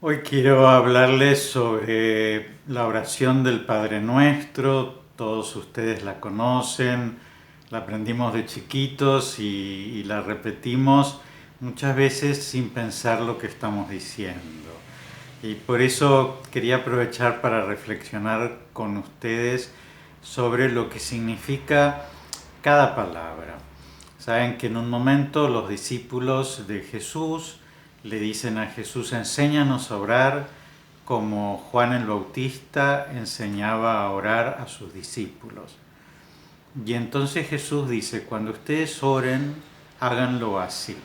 Hoy quiero hablarles sobre la oración del Padre Nuestro. Todos ustedes la conocen, la aprendimos de chiquitos y la repetimos muchas veces sin pensar lo que estamos diciendo. Y por eso quería aprovechar para reflexionar con ustedes sobre lo que significa cada palabra. Saben que en un momento los discípulos de Jesús le dicen a Jesús: enséñanos a orar como Juan el Bautista enseñaba a orar a sus discípulos. Y entonces Jesús dice: cuando ustedes oren, háganlo así.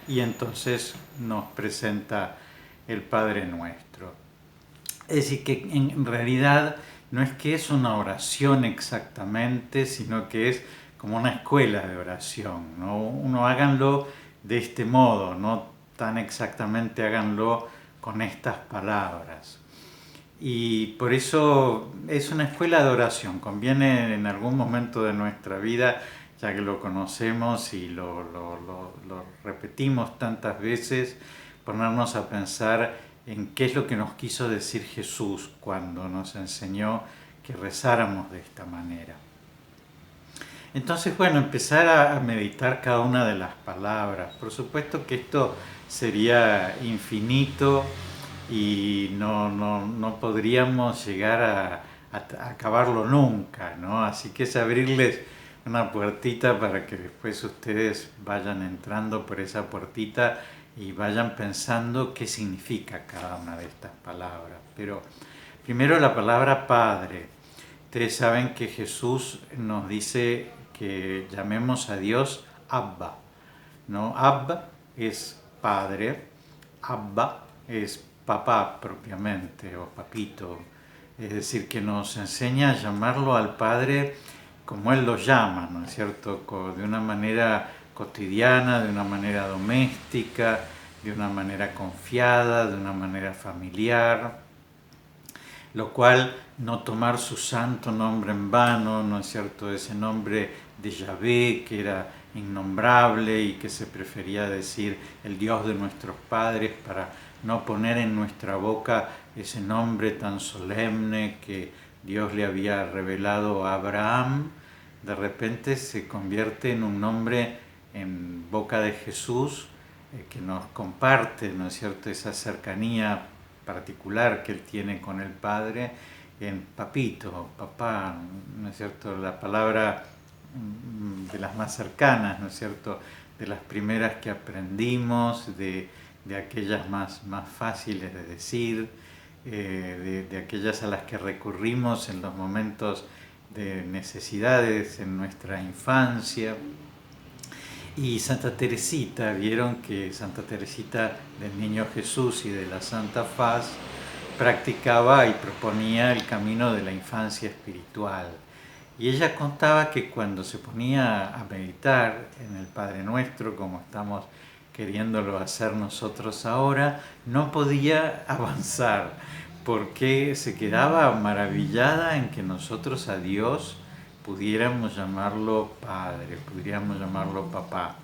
Y entonces nos presenta el Padre Nuestro. Es decir, que en realidad no es que es una oración exactamente, sino que es como una escuela de oración, ¿no? Uno háganlo de este modo, no tan exactamente háganlo con estas palabras. Y por eso es una escuela de oración. Conviene en algún momento de nuestra vida, ya que lo conocemos y lo repetimos tantas veces, ponernos a pensar en qué es lo que nos quiso decir Jesús cuando nos enseñó que rezáramos de esta manera. Entonces, bueno, empezar a meditar cada una de las palabras. Por supuesto que esto sería infinito y no podríamos llegar a acabarlo nunca, ¿no? Así que es abrirles una puertita para que después ustedes vayan entrando por esa puertita y vayan pensando qué significa cada una de estas palabras. Pero primero la palabra Padre. Ustedes saben que Jesús nos dice que llamemos a Dios Abba, ¿no? Abba es padre, Abba es papá propiamente, o papito. Es decir, que nos enseña a llamarlo al Padre como Él lo llama, ¿no es cierto? De una manera cotidiana, de una manera doméstica, de una manera confiada, de una manera familiar, lo cual no tomar su santo nombre en vano, ¿no es cierto? Ese nombre de Yahvé que era innombrable y que se prefería decir el Dios de nuestros padres para no poner en nuestra boca ese nombre tan solemne que Dios le había revelado a Abraham. De repente se convierte en un nombre en boca de Jesús, que nos comparte, ¿no es cierto?, esa cercanía particular que él tiene con el Padre, en papito, papá, ¿no es cierto?, la palabra de las más cercanas, ¿no es cierto?, de las primeras que aprendimos, de aquellas más fáciles de decir, de aquellas a las que recurrimos en los momentos de necesidades en nuestra infancia. Y Santa Teresita, vieron que Santa Teresita del Niño Jesús y de la Santa Faz practicaba y proponía el camino de la infancia espiritual. Y ella contaba que cuando se ponía a meditar en el Padre Nuestro, como estamos queriéndolo hacer nosotros ahora, no podía avanzar porque se quedaba maravillada en que nosotros a Dios pudiéramos llamarlo Padre, pudiéramos llamarlo Papá.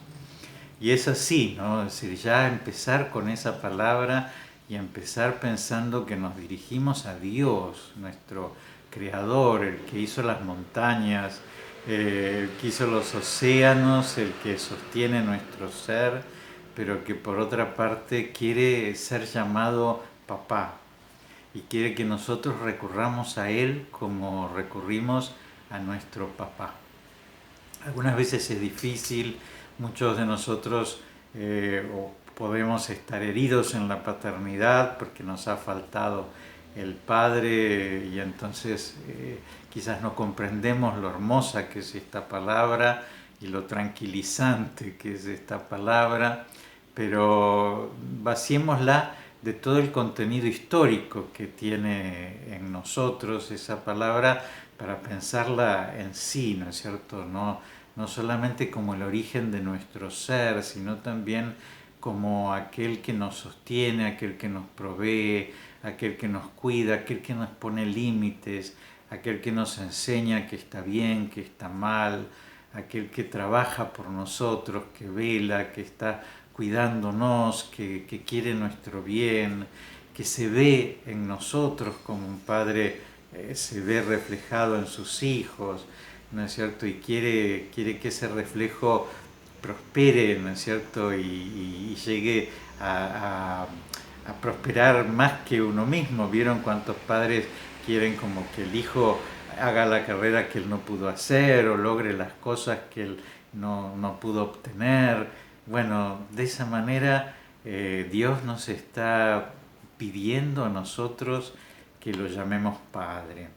Y es así, ¿no? Es decir, ya empezar con esa palabra y empezar pensando que nos dirigimos a Dios, nuestro Creador, el que hizo las montañas, el que hizo los océanos, el que sostiene nuestro ser, pero que por otra parte quiere ser llamado Papá y quiere que nosotros recurramos a Él como recurrimos a nuestro papá. Algunas veces es difícil, muchos de nosotros podemos estar heridos en la paternidad porque nos ha faltado el padre y entonces quizás no comprendemos lo hermosa que es esta palabra y lo tranquilizante que es esta palabra, pero vaciémosla de todo el contenido histórico que tiene en nosotros esa palabra para pensarla en sí, ¿no es cierto? No solamente como el origen de nuestro ser, sino también como aquel que nos sostiene, aquel que nos provee, aquel que nos cuida, aquel que nos pone límites, aquel que nos enseña que está bien, que está mal, aquel que trabaja por nosotros, que vela, que está cuidándonos, que quiere nuestro bien, que se ve en nosotros como un padre se ve reflejado en sus hijos, ¿no es cierto? Y quiere que ese reflejo prospere, ¿no es cierto? Y llegue a prosperar más que uno mismo. ¿Vieron cuántos padres quieren como que el hijo haga la carrera que él no pudo hacer o logre las cosas que él no pudo obtener? Bueno, de esa manera Dios nos está pidiendo a nosotros que lo llamemos Padre.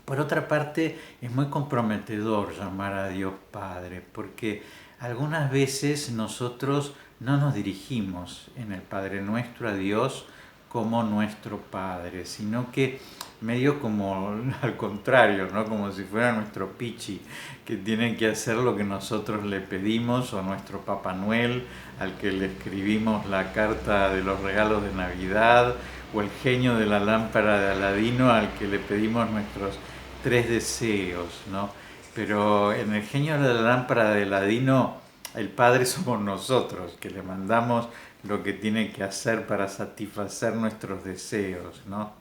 Por otra parte, es muy comprometedor llamar a Dios Padre, porque algunas veces nosotros no nos dirigimos en el Padre Nuestro a Dios como nuestro Padre, sino que medio como al contrario, ¿no? Como si fuera nuestro Pichi, que tiene que hacer lo que nosotros le pedimos, o nuestro Papá Noel, al que le escribimos la carta de los regalos de Navidad, o el genio de la lámpara de Aladino, al que le pedimos nuestros 3 deseos, ¿no? Pero en el genio de la lámpara de Aladino, el Padre somos nosotros, que le mandamos lo que tiene que hacer para satisfacer nuestros deseos, ¿no?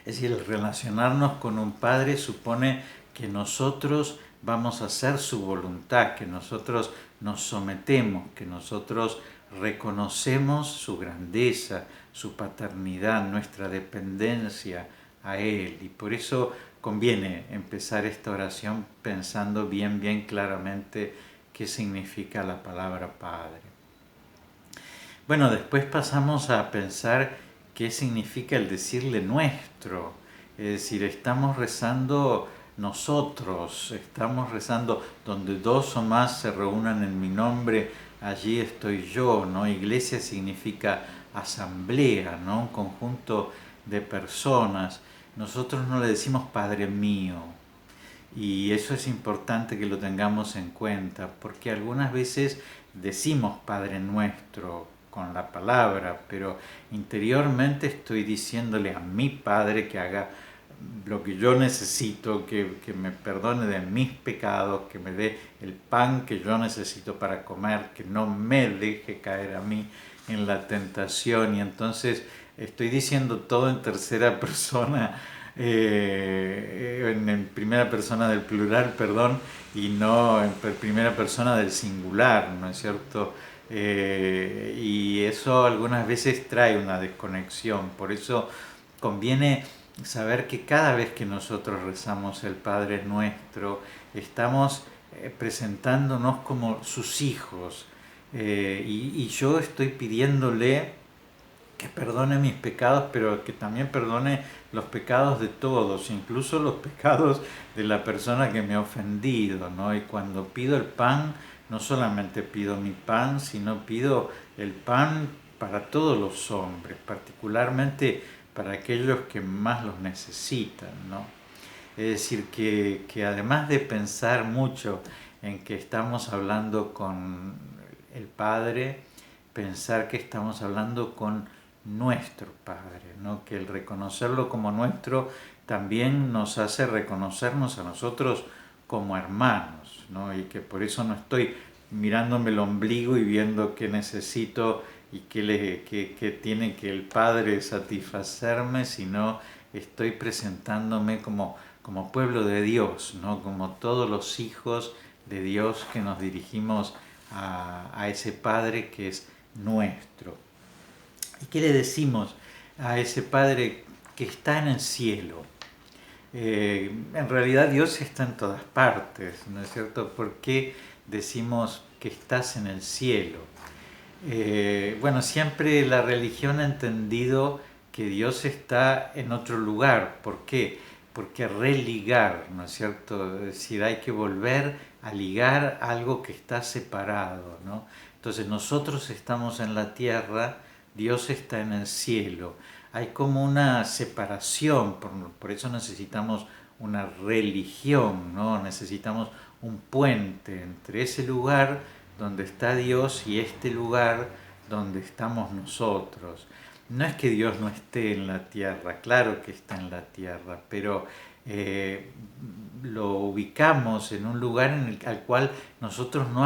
Es decir, el relacionarnos con un Padre supone que nosotros vamos a hacer su voluntad, que nosotros nos sometemos, que nosotros reconocemos su grandeza, su paternidad, nuestra dependencia a Él. Y por eso conviene empezar esta oración pensando bien claramente qué significa la palabra Padre. Bueno, después pasamos a pensar qué significa el decirle nuestro. Es decir, estamos rezando nosotros, estamos rezando donde dos o más se reúnan en mi nombre, allí estoy yo, ¿no? Iglesia significa asamblea, ¿no? Un conjunto de personas. Nosotros no le decimos Padre mío, y eso es importante que lo tengamos en cuenta, porque algunas veces decimos Padre Nuestro con la palabra, pero interiormente estoy diciéndole a mi Padre que haga lo que yo necesito, que me perdone de mis pecados, que me dé el pan que yo necesito para comer, que no me deje caer a mí en la tentación. Y entonces estoy diciendo todo en tercera persona, en primera persona del plural, perdón, y no en primera persona del singular, ¿no es cierto? Y eso algunas veces trae una desconexión, por eso conviene saber que cada vez que nosotros rezamos el Padre Nuestro, estamos presentándonos como sus hijos, y yo estoy pidiéndole que perdone mis pecados, pero que también perdone los pecados de todos, incluso los pecados de la persona que me ha ofendido, ¿no? Y cuando pido el pan, no solamente pido mi pan, sino pido el pan para todos los hombres, particularmente para aquellos que más los necesitan, ¿no? Es decir, que además de pensar mucho en que estamos hablando con el Padre, pensar que estamos hablando con nuestro Padre, ¿no? Que el reconocerlo como nuestro también nos hace reconocernos a nosotros como hermanos, ¿no? Y que por eso no estoy mirándome el ombligo y viendo qué necesito y qué tiene que el Padre satisfacerme, sino estoy presentándome como pueblo de Dios, ¿no? Como todos los hijos de Dios que nos dirigimos a ese Padre que es nuestro. ¿Y qué le decimos a ese Padre que está en el cielo? En realidad Dios está en todas partes, ¿no es cierto? ¿Por qué decimos que estás en el cielo? Bueno, siempre la religión ha entendido que Dios está en otro lugar. ¿Por qué? Porque religar, ¿no es cierto? Es decir, hay que volver a ligar algo que está separado, ¿no? Entonces nosotros estamos en la tierra, Dios está en el cielo. Hay como una separación, por eso necesitamos una religión, ¿no? Necesitamos un puente entre ese lugar donde está Dios y este lugar donde estamos nosotros. No es que Dios no esté en la tierra, claro que está en la tierra, pero lo ubicamos en un lugar al cual nosotros no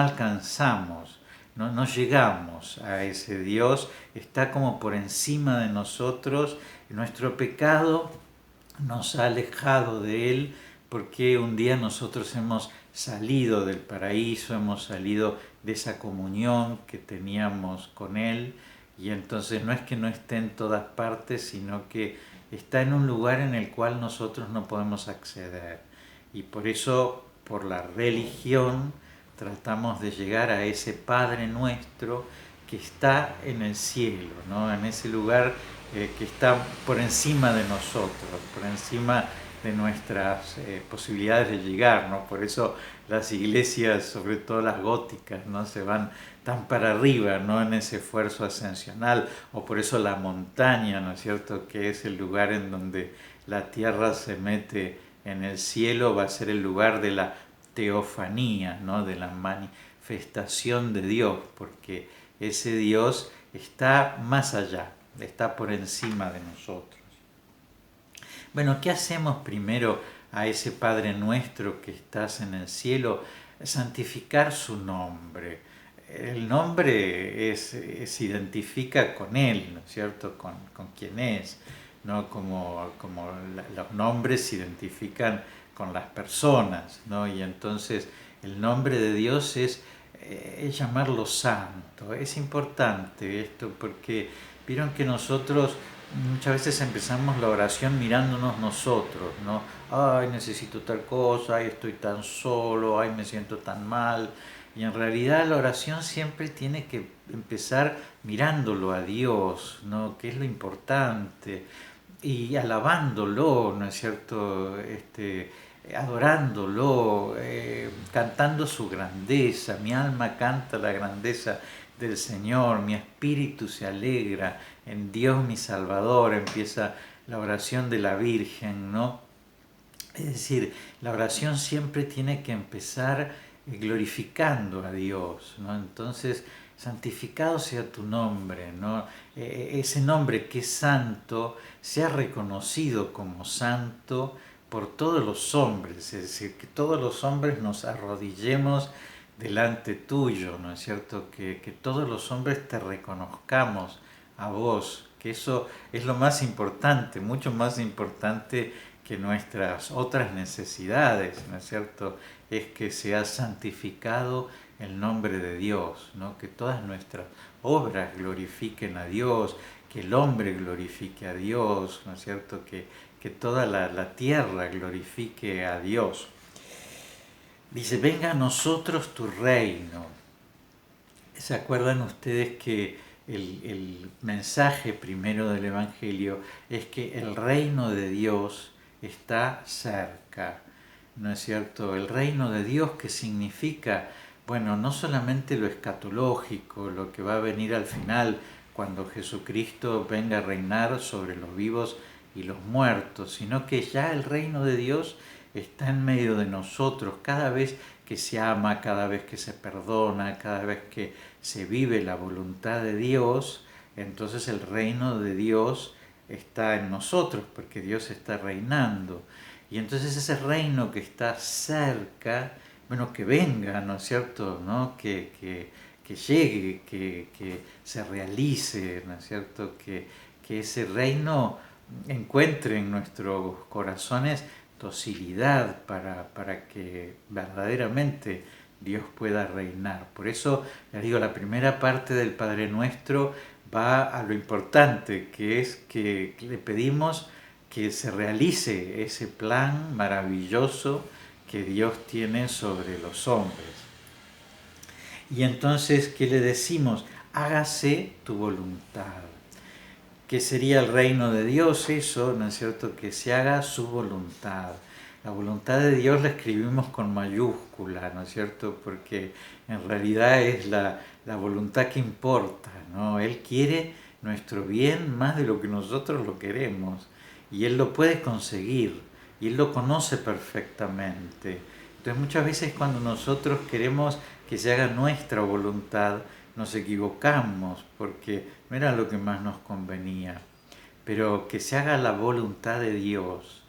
no llegamos a ese Dios, está como por encima de nosotros. Nuestro pecado nos ha alejado de Él porque un día nosotros hemos salido del paraíso, hemos salido de esa comunión que teníamos con Él, y entonces no es que no esté en todas partes, sino que está en un lugar en el cual nosotros no podemos acceder. Y por eso, por la religión, tratamos de llegar a ese Padre nuestro que está en el cielo, ¿no? En ese lugar que está por encima de nosotros, por encima de nuestras posibilidades de llegar, ¿no? Por eso las iglesias, sobre todo las góticas, ¿no? Se van tan para arriba, ¿no? En ese esfuerzo ascensional, o por eso la montaña, ¿no es cierto?, que es el lugar en donde la tierra se mete en el cielo, va a ser el lugar de la teofanía, ¿no? De la manifestación de Dios, porque ese Dios está más allá, está por encima de nosotros. Bueno, ¿qué hacemos primero a ese Padre nuestro que estás en el cielo? Santificar su nombre. El nombre se identifica con Él, ¿no es cierto?, con quien es, ¿no? Como los nombres se identifican con las personas, ¿no? Y entonces el nombre de Dios es llamarlo santo. Es importante esto porque vieron que nosotros muchas veces empezamos la oración mirándonos nosotros, ¿no? Ay, necesito tal cosa, ay, estoy tan solo, ay, me siento tan mal. Y en realidad la oración siempre tiene que empezar mirándolo a Dios, ¿no? Que es lo importante. Y alabándolo, ¿no es cierto?, adorándolo, cantando su grandeza. Mi alma canta la grandeza del Señor, mi espíritu se alegra en Dios mi Salvador. Empieza la oración de la Virgen, ¿no? Es decir, la oración siempre tiene que empezar glorificando a Dios, ¿no? Entonces, santificado sea tu nombre, ¿no? Ese nombre que es santo sea reconocido como santo por todos los hombres, es decir, que todos los hombres nos arrodillemos delante tuyo, ¿no es cierto? Que todos los hombres te reconozcamos a vos, que eso es lo más importante, mucho más importante que nuestras otras necesidades, ¿no es cierto? Es que sea santificado el nombre de Dios, ¿no? Que todas nuestras obras glorifiquen a Dios, que el hombre glorifique a Dios, ¿no es cierto? Que toda la tierra glorifique a Dios. Dice, venga a nosotros tu reino. ¿Se acuerdan ustedes que el mensaje primero del Evangelio es que el reino de Dios está cerca, ¿no es cierto? El reino de Dios, que significa, bueno, no solamente lo escatológico, lo que va a venir al final, cuando Jesucristo venga a reinar sobre los vivos y los muertos, sino que ya el reino de Dios está en medio de nosotros, cada vez que se ama, cada vez que se perdona, cada vez que se vive la voluntad de Dios. Entonces el reino de Dios está en nosotros, porque Dios está reinando. Y entonces ese reino que está cerca, bueno, que venga, ¿no es cierto?, ¿no? Que llegue, que se realice, ¿no es cierto?, que ese reino encuentre en nuestros corazones docilidad para que verdaderamente Dios pueda reinar. Por eso les digo, la primera parte del Padre Nuestro va a lo importante, que es que le pedimos que se realice ese plan maravilloso que Dios tiene sobre los hombres. Y entonces, ¿qué le decimos? Hágase tu voluntad. ¿Qué sería el reino de Dios? Eso, ¿no es cierto? Que se haga su voluntad. La voluntad de Dios la escribimos con mayúscula, ¿no es cierto? Porque en realidad es la voluntad que importa, ¿no? Él quiere nuestro bien más de lo que nosotros lo queremos. Y Él lo puede conseguir. Y Él lo conoce perfectamente. Entonces muchas veces cuando nosotros queremos que se haga nuestra voluntad, nos equivocamos porque no era lo que más nos convenía. Pero que se haga la voluntad de Dios,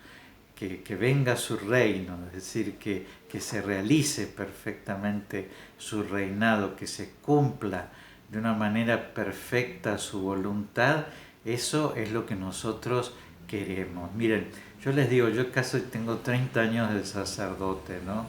que venga su reino, es decir, que se realice perfectamente su reinado, que se cumpla de una manera perfecta su voluntad, eso es lo que nosotros queremos. Miren, yo les digo, yo casi tengo 30 años de sacerdote, ¿no?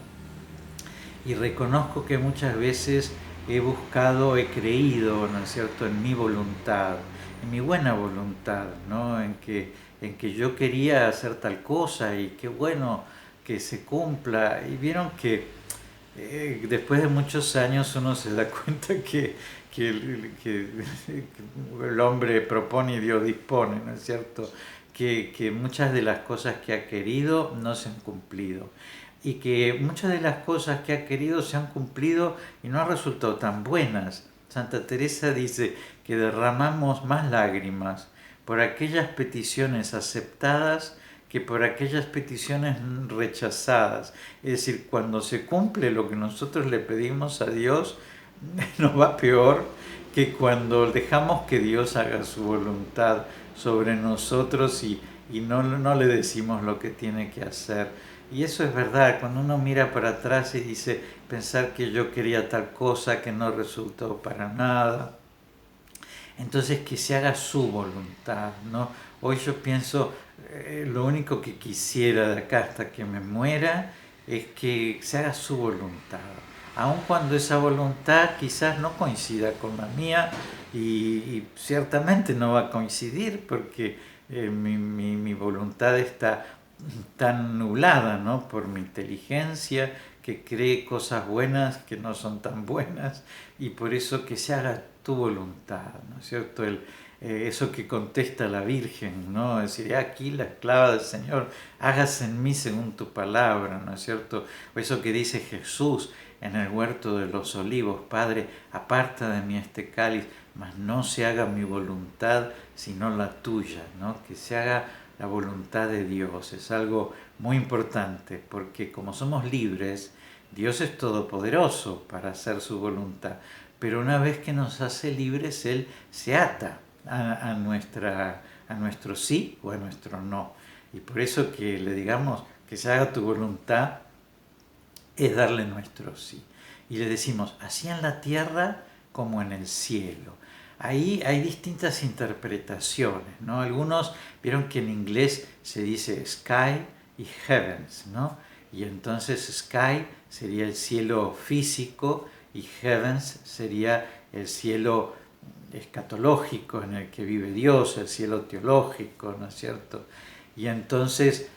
Y reconozco que muchas veces he buscado, he creído, ¿no es cierto?, en mi voluntad, en mi buena voluntad, ¿no?, en que yo quería hacer tal cosa y qué bueno que se cumpla. Y vieron que después de muchos años uno se da cuenta que el hombre propone y Dios dispone, ¿no es cierto?, que muchas de las cosas que ha querido no se han cumplido y que muchas de las cosas que ha querido se han cumplido y no han resultado tan buenas. Santa Teresa dice que derramamos más lágrimas por aquellas peticiones aceptadas que por aquellas peticiones rechazadas. Es decir, cuando se cumple lo que nosotros le pedimos a Dios, nos va peor que cuando dejamos que Dios haga su voluntad sobre nosotros y no le decimos lo que tiene que hacer. Y eso es verdad, cuando uno mira para atrás y dice, pensar que yo quería tal cosa que no resultó para nada. Entonces que se haga su voluntad, ¿no? Hoy yo pienso, lo único que quisiera de acá hasta que me muera es que se haga su voluntad. Aun cuando esa voluntad quizás no coincida con la mía y ciertamente no va a coincidir porque mi voluntad está tan nublada, ¿no?, por mi inteligencia, que cree cosas buenas que no son tan buenas, y por eso que se haga tu voluntad, ¿no es cierto? Eso que contesta la Virgen, ¿no? Es decir, aquí la esclava del Señor, hágase en mí según tu palabra, ¿no es cierto? O eso que dice Jesús en el huerto de los olivos, Padre, aparta de mí este cáliz, mas no se haga mi voluntad sino la tuya, ¿no? Que se haga la voluntad de Dios. Es algo muy importante porque como somos libres, Dios es todopoderoso para hacer su voluntad, pero una vez que nos hace libres, Él se ata a nuestro sí o a nuestro no. Y por eso que le digamos que se haga tu voluntad es darle nuestro sí. Y le decimos, así en la tierra como en el cielo. Ahí hay distintas interpretaciones, ¿no? Algunos vieron que en inglés se dice sky y heavens, ¿no? Y entonces sky sería el cielo físico y heavens sería el cielo escatológico en el que vive Dios, el cielo teológico, ¿no es cierto? Y entonces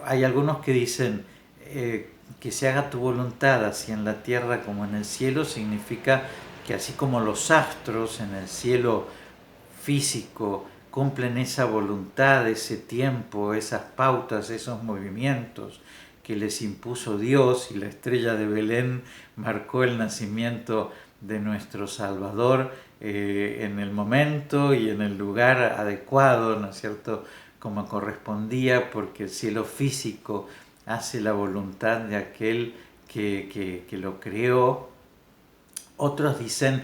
hay algunos que dicen que se haga tu voluntad así en la tierra como en el cielo, significa que así como los astros en el cielo físico cumplen esa voluntad, ese tiempo, esas pautas, esos movimientos que les impuso Dios, y la estrella de Belén marcó el nacimiento de nuestro Salvador en el momento y en el lugar adecuado, ¿no es cierto?, como correspondía, porque el cielo físico hace la voluntad de aquel que lo creó. Otros dicen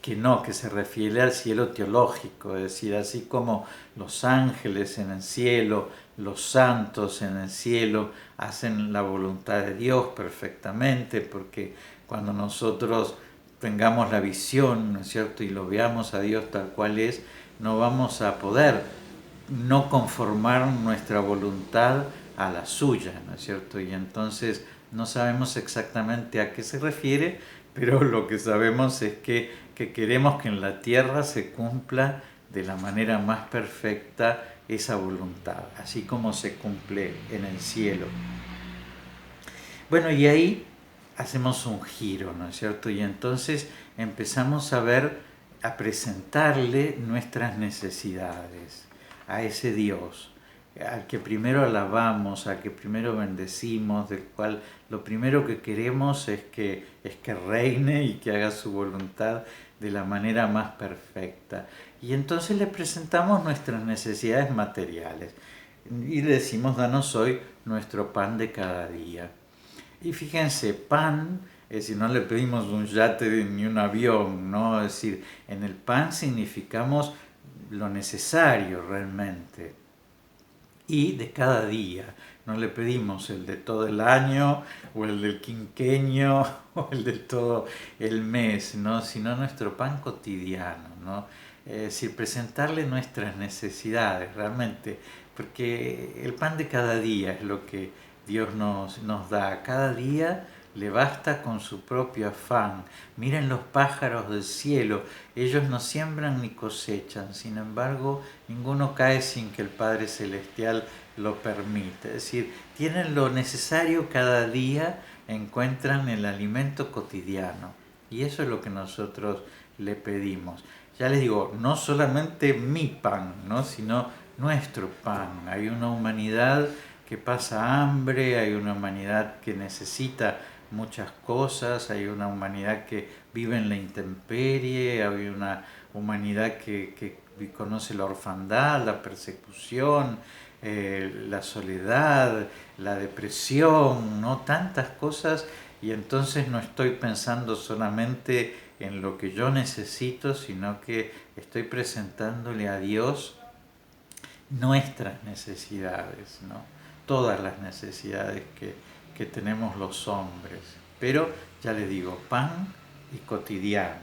que no, que se refiere al cielo teológico, es decir, así como los ángeles en el cielo, los santos en el cielo hacen la voluntad de Dios perfectamente, porque cuando nosotros tengamos la visión, ¿no es cierto?, y lo veamos a Dios tal cual es, no vamos a poder no conformar nuestra voluntad a la suya, ¿no es cierto? Y entonces no sabemos exactamente a qué se refiere, pero lo que sabemos es que queremos que en la tierra se cumpla de la manera más perfecta esa voluntad, así como se cumple en el cielo. Bueno, y ahí hacemos un giro, ¿no es cierto? Y entonces empezamos a presentarle nuestras necesidades a ese Dios, al que primero alabamos, al que primero bendecimos, del cual lo primero que queremos es que reine y que haga su voluntad de la manera más perfecta. Y entonces le presentamos nuestras necesidades materiales y le decimos, danos hoy nuestro pan de cada día. Y fíjense, pan, es decir, no le pedimos un yate ni un avión, ¿no? Es decir, en el pan significamos lo necesario realmente. y de cada día. No le pedimos el de todo el año o el del quinquenio o el de todo el mes, ¿no? Sino nuestro pan cotidiano, ¿no? Es decir, presentarle nuestras necesidades realmente, porque el pan de cada día es lo que Dios nos da. Cada día le basta con su propio afán. Miren los pájaros del cielo, ellos no siembran ni cosechan, sin embargo, ninguno cae sin que el Padre Celestial lo permite. Es decir, tienen lo necesario cada día, encuentran el alimento cotidiano. Y eso es lo que nosotros le pedimos. Ya les digo, no solamente mi pan, ¿no? Sino nuestro pan. Hay una humanidad que pasa hambre, hay una humanidad que necesita muchas cosas, hay una humanidad que vive en la intemperie, hay una humanidad que conoce la orfandad, la persecución, la soledad, la depresión, ¿no? Tantas cosas, y entonces no estoy pensando solamente en lo que yo necesito, sino que estoy presentándole a Dios nuestras necesidades, ¿no? Todas las necesidades que tenemos los hombres. Pero, ya les digo, pan y cotidiano.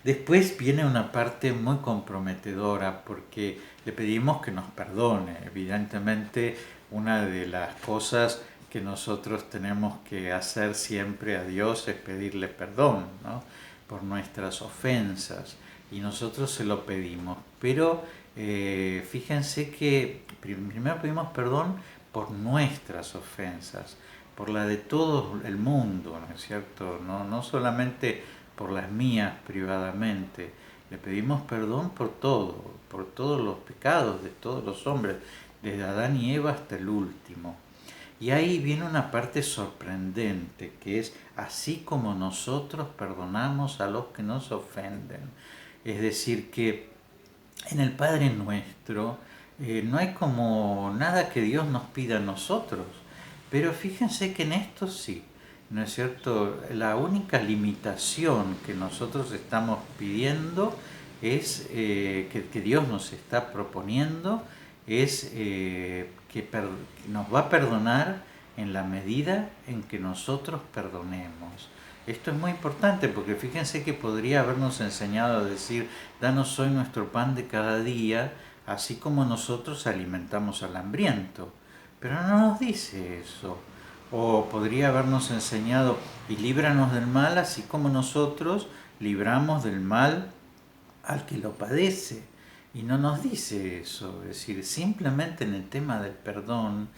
Después viene una parte muy comprometedora porque le pedimos que nos perdone. Evidentemente, una de las cosas que nosotros tenemos que hacer siempre a Dios es pedirle perdón, ¿no? Por nuestras ofensas. Y nosotros se lo pedimos. Pero fíjense que primero pedimos perdón por nuestras ofensas, por la de todo el mundo, ¿no es cierto? No solamente por las mías privadamente. Le pedimos perdón por todo, por todos los pecados de todos los hombres, desde Adán y Eva hasta el último. Y ahí viene una parte sorprendente, que es así como nosotros perdonamos a los que nos ofenden. Es decir, que en el Padre Nuestro no hay como nada que Dios nos pida a nosotros, pero fíjense que en esto sí, ¿no es cierto? La única limitación que nosotros estamos pidiendo es, que Dios nos está proponiendo, es que nos va a perdonar en la medida en que nosotros perdonemos. Esto es muy importante porque fíjense que podría habernos enseñado a decir, danos hoy nuestro pan de cada día, así como nosotros alimentamos al hambriento. Pero no nos dice eso. O podría habernos enseñado, y líbranos del mal, así como nosotros libramos del mal al que lo padece. Y no nos dice eso. Es decir, simplemente en el tema del perdón,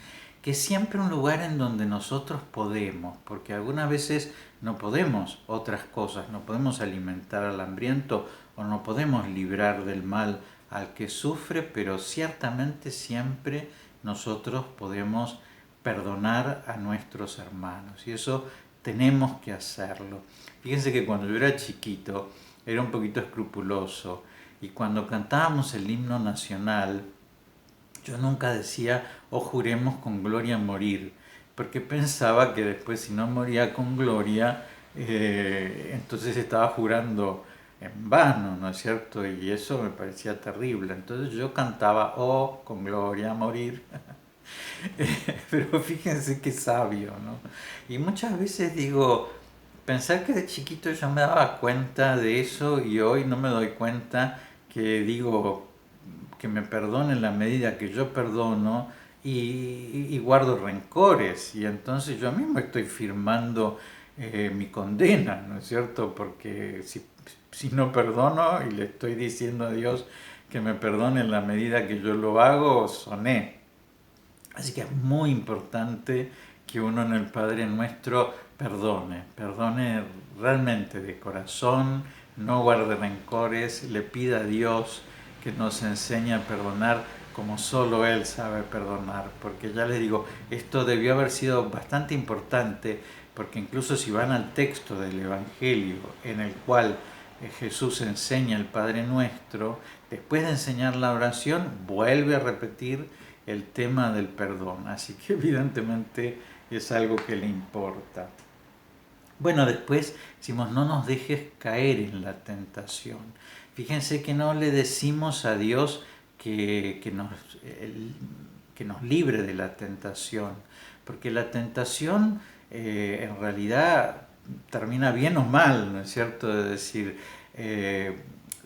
que es siempre un lugar en donde nosotros podemos, porque algunas veces no podemos otras cosas, no podemos alimentar al hambriento o no podemos librar del mal al que sufre, pero ciertamente siempre nosotros podemos perdonar a nuestros hermanos y eso tenemos que hacerlo. Fíjense que cuando yo era chiquito era un poquito escrupuloso y cuando cantábamos el himno nacional yo nunca decía, oh juremos con gloria morir, porque pensaba que después si no moría con gloria, entonces estaba jurando en vano, ¿no es cierto? Y eso me parecía terrible. Entonces yo cantaba, oh, con gloria morir. Pero fíjense qué sabio, ¿no? Y muchas veces digo, pensar que de chiquito yo me daba cuenta de eso y hoy no me doy cuenta que digo que me perdone en la medida que yo perdono y guardo rencores y entonces yo mismo estoy firmando mi condena, ¿no es cierto? Porque si no perdono y le estoy diciendo a Dios que me perdone en la medida que yo lo hago, soné. Así que es muy importante que uno en el Padre Nuestro perdone realmente de corazón, no guarde rencores, le pida a Dios que nos enseñe a perdonar como solo Él sabe perdonar, porque ya les digo, esto debió haber sido bastante importante, porque incluso si van al texto del Evangelio en el cual Jesús enseña el Padre Nuestro, después de enseñar la oración, vuelve a repetir el tema del perdón, así que evidentemente es algo que le importa. Bueno, después decimos, no nos dejes caer en la tentación. Fíjense que no le decimos a Dios que nos libre de la tentación, porque la tentación en realidad termina bien o mal, ¿no es cierto? Es decir,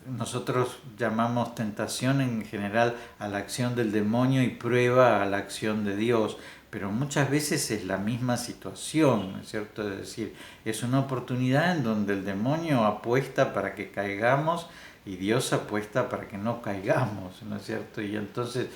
nosotros llamamos tentación en general a la acción del demonio y prueba a la acción de Dios, pero muchas veces es la misma situación, ¿no es cierto? Es decir, es una oportunidad en donde el demonio apuesta para que caigamos y Dios apuesta para que no caigamos, ¿no es cierto? Y entonces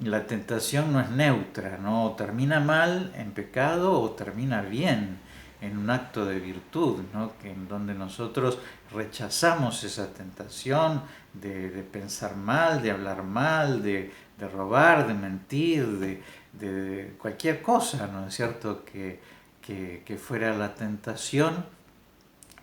la tentación no es neutra, ¿no? O termina mal en pecado o termina bien en un acto de virtud, ¿no? Que en donde nosotros rechazamos esa tentación de pensar mal, de hablar mal, de robar, de mentir, de cualquier cosa, ¿no es cierto?, que fuera la tentación,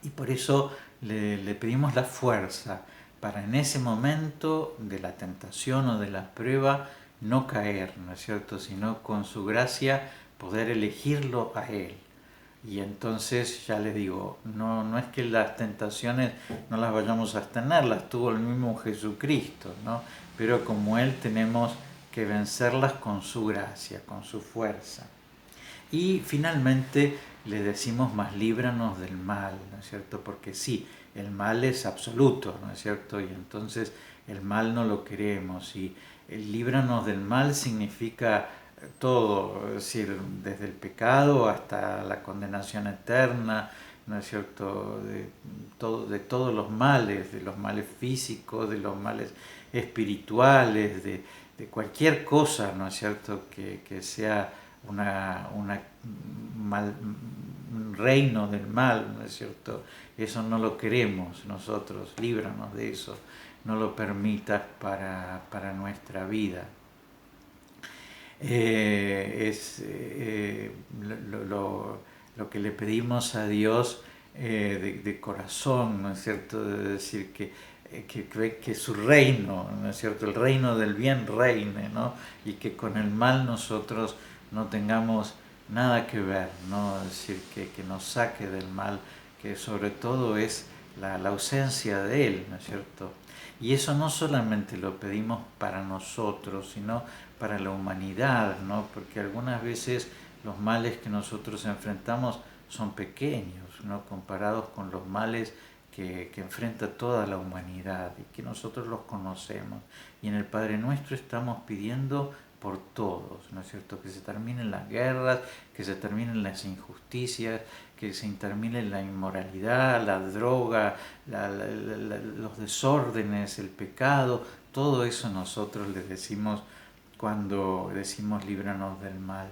y por eso le pedimos la fuerza para en ese momento de la tentación o de la prueba no caer, ¿no es cierto?, sino con su gracia poder elegirlo a Él. Y entonces, ya les digo, no es que las tentaciones no las vayamos a tener, las tuvo el mismo Jesucristo, ¿no? Pero como Él tenemos que vencerlas con su gracia, con su fuerza. Y finalmente le decimos: más líbranos del mal, ¿no es cierto? Porque sí, el mal es absoluto, ¿no es cierto? Y entonces el mal no lo queremos. Y el líbranos del mal significa todo, es decir, desde el pecado hasta la condenación eterna, ¿no es cierto?, de todos los males, de los males físicos, de los males espirituales, de cualquier cosa, ¿no es cierto?, que sea un reino del mal, ¿no es cierto? Eso no lo queremos nosotros, líbranos de eso, no lo permitas para nuestra vida. Lo que le pedimos a Dios de corazón, ¿no es cierto? De decir que su reino, ¿no es cierto?, el reino del bien reine, ¿no? Y que con el mal nosotros no tengamos nada que ver, ¿no? Es decir, que nos saque del mal, que sobre todo es la ausencia de Él, ¿no es cierto? Y eso no solamente lo pedimos para nosotros, sino para la humanidad, ¿no? Porque algunas veces los males que nosotros enfrentamos son pequeños, ¿no?, comparados con los males que enfrenta toda la humanidad y que nosotros los conocemos. Y en el Padre Nuestro estamos pidiendo por todos, ¿no es cierto?, que se terminen las guerras, que se terminen las injusticias, que se termine la inmoralidad, la droga, los desórdenes, el pecado. Todo eso nosotros les decimos cuando decimos líbranos del mal.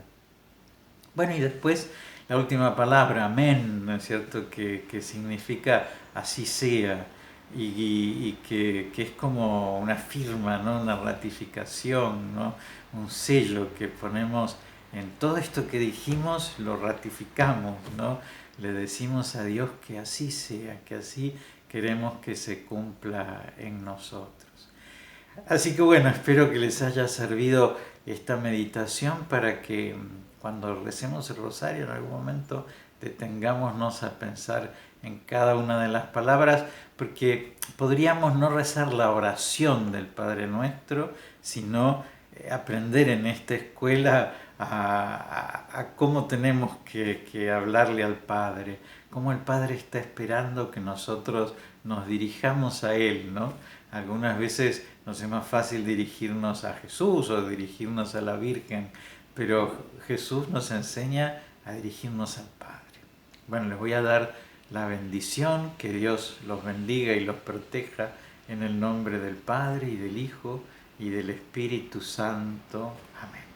Bueno, y después la última palabra, amén, ¿no es cierto?, que significa así sea, y que es como una firma, ¿no?, una ratificación, ¿no?, un sello que ponemos en todo esto que dijimos, lo ratificamos, ¿no? Le decimos a Dios que así sea, que así queremos que se cumpla en nosotros. Así que bueno, espero que les haya servido esta meditación para que cuando recemos el rosario en algún momento detengámonos a pensar en cada una de las palabras, porque podríamos no rezar la oración del Padre Nuestro, sino aprender en esta escuela a cómo tenemos que hablarle al Padre, cómo el Padre está esperando que nosotros nos dirijamos a Él, ¿no? Algunas veces nos es más fácil dirigirnos a Jesús o dirigirnos a la Virgen, pero Jesús nos enseña a dirigirnos al Padre. Bueno, les voy a dar la bendición, que Dios los bendiga y los proteja en el nombre del Padre y del Hijo y del Espíritu Santo. Amén.